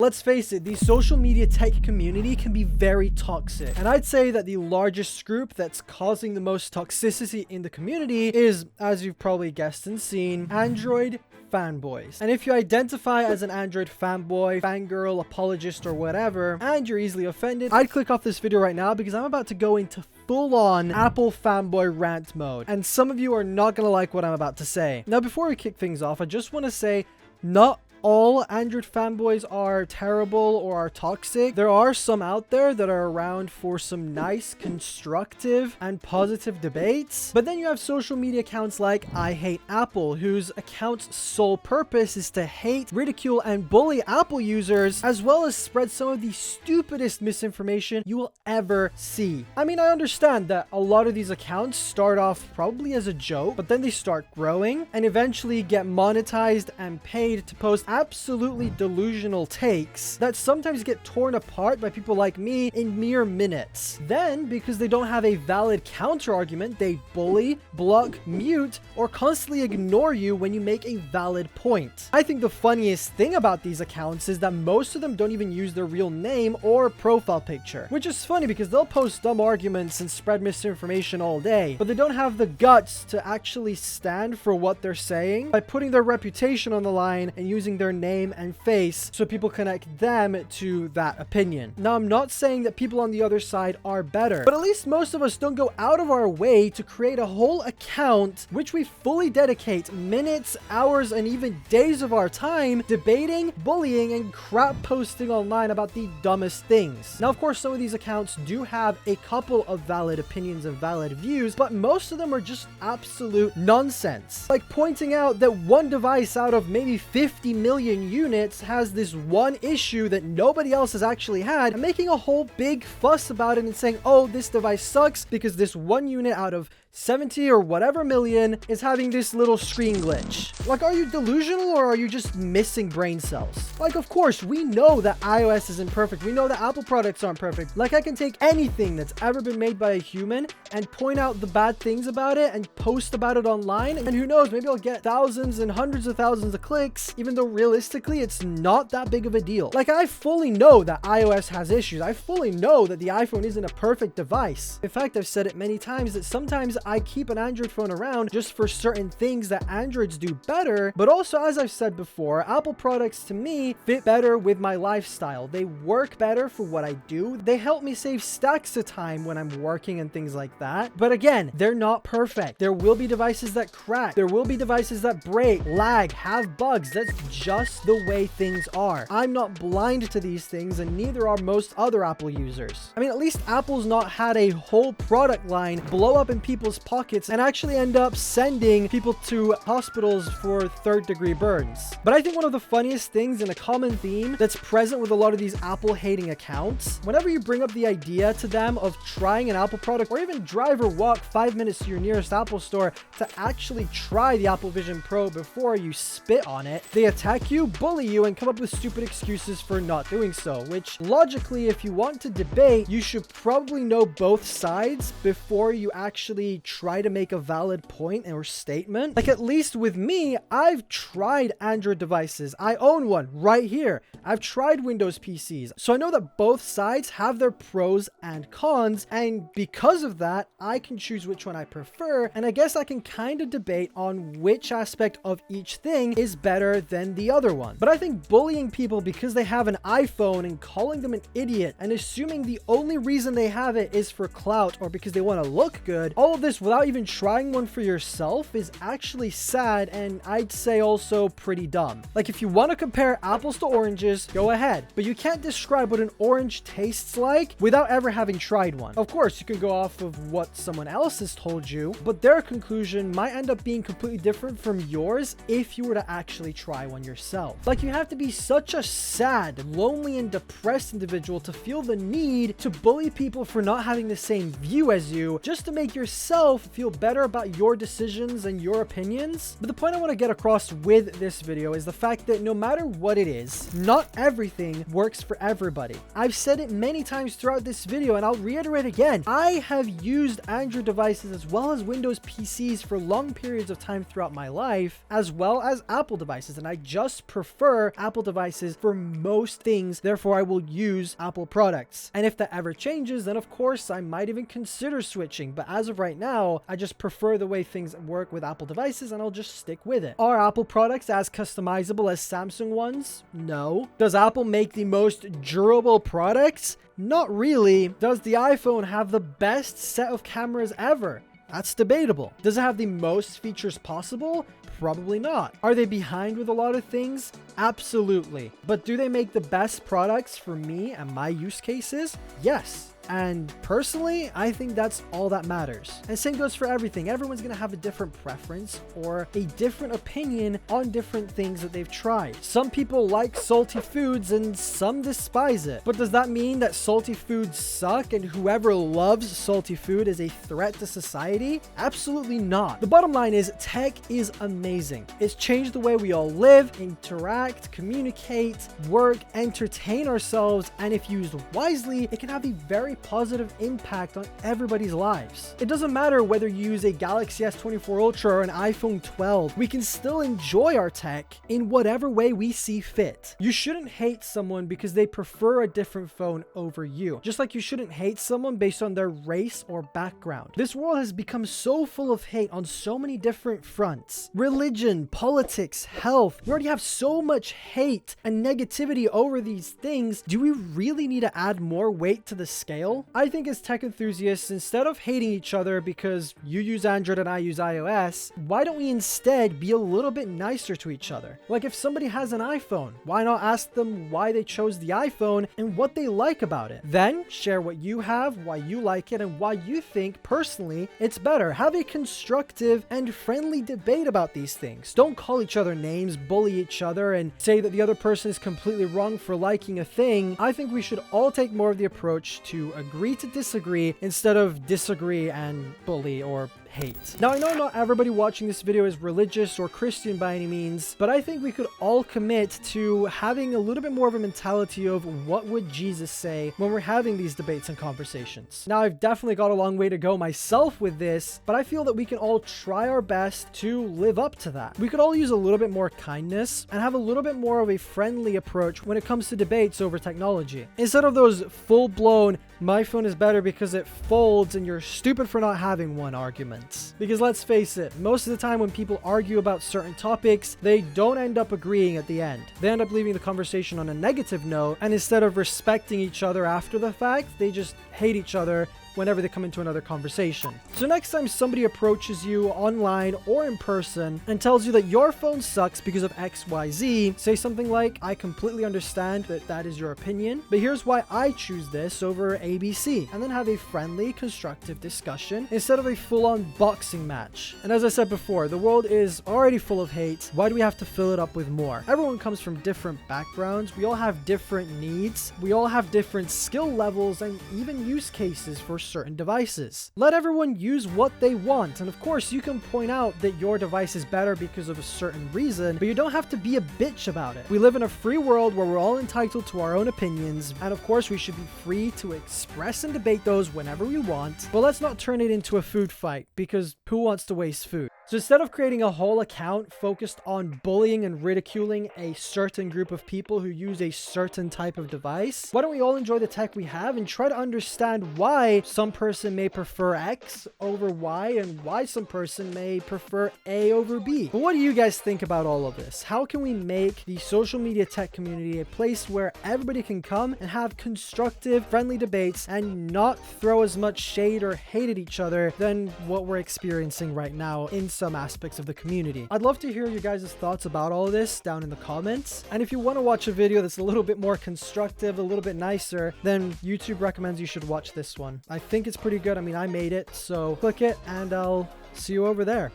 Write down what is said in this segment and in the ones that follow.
Let's face it, the social media tech community can be very toxic. And I'd say that the largest group that's causing the most toxicity in the community is, as you've probably guessed and seen, Android fanboys. And if you identify as an Android fanboy, fangirl, apologist, or whatever, and you're easily offended, I'd click off this video right now because I'm about to go into full-on Apple fanboy rant mode. And some of you are not gonna like what I'm about to say. Now, before we kick things off, I just want to say, not all Android fanboys are terrible or are toxic. There are some out there that are around for some nice, constructive, and positive debates. But then you have social media accounts like I Hate Apple, whose account's sole purpose is to hate, ridicule, and bully Apple users, as well as spread some of the stupidest misinformation you will ever see. I mean, I understand that a lot of these accounts start off probably as a joke, but then they start growing and eventually get monetized and paid to post absolutely delusional takes that sometimes get torn apart by people like me in mere minutes. Then, because they don't have a valid counter argument, they bully, block, mute, or constantly ignore you when you make a valid point. I think the funniest thing about these accounts is that most of them don't even use their real name or profile picture, which is funny because they'll post dumb arguments and spread misinformation all day, but they don't have the guts to actually stand for what they're saying by putting their reputation on the line and using their name and face so people connect them to that opinion. Now, I'm not saying that people on the other side are better, but at least most of us don't go out of our way to create a whole account which we fully dedicate minutes, hours, and even days of our time debating, bullying, and crap posting online about the dumbest things. Now, of course, some of these accounts do have a couple of valid opinions and valid views, but most of them are just absolute nonsense. Like pointing out that one device out of maybe 50 million units has this one issue that nobody else has actually had, and making a whole big fuss about it and saying, oh, this device sucks because this one unit out of 70 or whatever million is having this little screen glitch. Like, are you delusional or are you just missing brain cells? Like, of course, we know that iOS isn't perfect. We know that Apple products aren't perfect. Like, I can take anything that's ever been made by a human and point out the bad things about it and post about it online. And who knows, maybe I'll get thousands and hundreds of thousands of clicks, even though realistically, it's not that big of a deal. Like, I fully know that iOS has issues. I fully know that the iPhone isn't a perfect device. In fact, I've said it many times that sometimes I keep an Android phone around just for certain things that Androids do better, but also, as I've said before, Apple products to me fit better with my lifestyle. They work better for what I do. They help me save stacks of time when I'm working and things like that. But again, they're not perfect. There will be devices that crack. There will be devices that break, lag, have bugs. That's just the way things are. I'm not blind to these things, and neither are most other Apple users. I mean, at least Apple's not had a whole product line blow up in people's pockets and actually end up sending people to hospitals for third-degree burns. But I think one of the funniest things and a common theme that's present with a lot of these Apple hating accounts, whenever you bring up the idea to them of trying an Apple product or even drive or walk 5 minutes to your nearest Apple store to actually try the Apple Vision Pro before you spit on it, they attack you, bully you, and come up with stupid excuses for not doing so, which logically, if you want to debate, you should probably know both sides before you actually try to make a valid point or statement. Like, at least with me, I've tried Android devices. I own one right here. I've tried Windows PCs. So I know that both sides have their pros and cons, and because of that, I can choose which one I prefer, and I guess I can kind of debate on which aspect of each thing is better than the other one. But I think bullying people because they have an iPhone and calling them an idiot and assuming the only reason they have it is for clout or because they want to look good, all of this without even trying one for yourself, is actually sad, and I'd say also pretty dumb. Like, if you want to compare apples to oranges, go ahead, but you can't describe what an orange tastes like without ever having tried one. Of course, you can go off of what someone else has told you, but their conclusion might end up being completely different from yours if you were to actually try one yourself. Like, you have to be such a sad, lonely, and depressed individual to feel the need to bully people for not having the same view as you just to make yourself yourself feel better about your decisions and your opinions. But the point I want to get across with this video is the fact that no matter what it is, not everything works for everybody. I've said it many times throughout this video, and I'll reiterate again. I have used Android devices as well as Windows PCs for long periods of time throughout my life, as well as Apple devices, and I just prefer Apple devices for most things. Therefore, I will use Apple products. And if that ever changes, then of course I might even consider switching. But as of right now, I just prefer the way things work with Apple devices, and I'll just stick with it. Are Apple products as customizable as Samsung ones? No. Does Apple make the most durable products? Not really. Does the iPhone have the best set of cameras ever? That's debatable. Does it have the most features possible? Probably not. Are they behind with a lot of things? Absolutely. But do they make the best products for me and my use cases? Yes. And personally, I think that's all that matters. And same goes for everything. Everyone's going to have a different preference or a different opinion on different things that they've tried. Some people like salty foods and some despise it. But does that mean that salty foods suck and whoever loves salty food is a threat to society? Absolutely not. The bottom line is tech is amazing. It's changed the way we all live, interact, communicate, work, entertain ourselves, and if used wisely, it can have a very positive impact on everybody's lives. It doesn't matter whether you use a Galaxy S24 Ultra or an iPhone 12, we can still enjoy our tech in whatever way we see fit. You shouldn't hate someone because they prefer a different phone over you, just like you shouldn't hate someone based on their race or background. This world has become so full of hate on so many different fronts. Religion, politics, health. We already have so much hate and negativity over these things. Do we really need to add more weight to the scale? I think as tech enthusiasts, instead of hating each other because you use Android and I use iOS, why don't we instead be a little bit nicer to each other? Like if somebody has an iPhone, why not ask them why they chose the iPhone and what they like about it? Then share what you have, why you like it, and why you think personally it's better. Have a constructive and friendly debate about these things. Don't call each other names, bully each other, and say that the other person is completely wrong for liking a thing. I think we should all take more of the approach to agree to disagree instead of disagree and bully or hate. Now, I know not everybody watching this video is religious or Christian by any means, but I think we could all commit to having a little bit more of a mentality of what would Jesus say when we're having these debates and conversations. Now, I've definitely got a long way to go myself with this, but I feel that we can all try our best to live up to that. We could all use a little bit more kindness and have a little bit more of a friendly approach when it comes to debates over technology. Instead of those full-blown, my phone is better because it folds and you're stupid for not having one arguments. Because let's face it, most of the time when people argue about certain topics, they don't end up agreeing at the end. They end up leaving the conversation on a negative note, and instead of respecting each other after the fact, they just hate each other whenever they come into another conversation. So next time somebody approaches you online or in person and tells you that your phone sucks because of XYZ, say something like, I completely understand that that is your opinion, but here's why I choose this over ABC, and then have a friendly, constructive discussion instead of a full-on boxing match. And as I said before, the world is already full of hate. Why do we have to fill it up with more? Everyone comes from different backgrounds. We all have different needs. We all have different skill levels and even use cases for certain devices. Let everyone use what they want, and of course you can point out that your device is better because of a certain reason, but you don't have to be a bitch about it. We live in a free world where we're all entitled to our own opinions, and of course we should be free to express and debate those whenever we want, but let's not turn it into a food fight, because who wants to waste food? So instead of creating a whole account focused on bullying and ridiculing a certain group of people who use a certain type of device, why don't we all enjoy the tech we have and try to understand why some person may prefer X over Y and why some person may prefer A over B. But what do you guys think about all of this? How can we make the social media tech community a place where everybody can come and have constructive, friendly debates and not throw as much shade or hate at each other than what we're experiencing right now in some aspects of the community? I'd love to hear you guys' thoughts about all of this down in the comments. And if you want to watch a video that's a little bit more constructive, a little bit nicer, then YouTube recommends you should watch this one. I think it's pretty good. I mean, I made it, so click it and I'll see you over there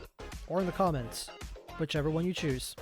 or in the comments, whichever one you choose.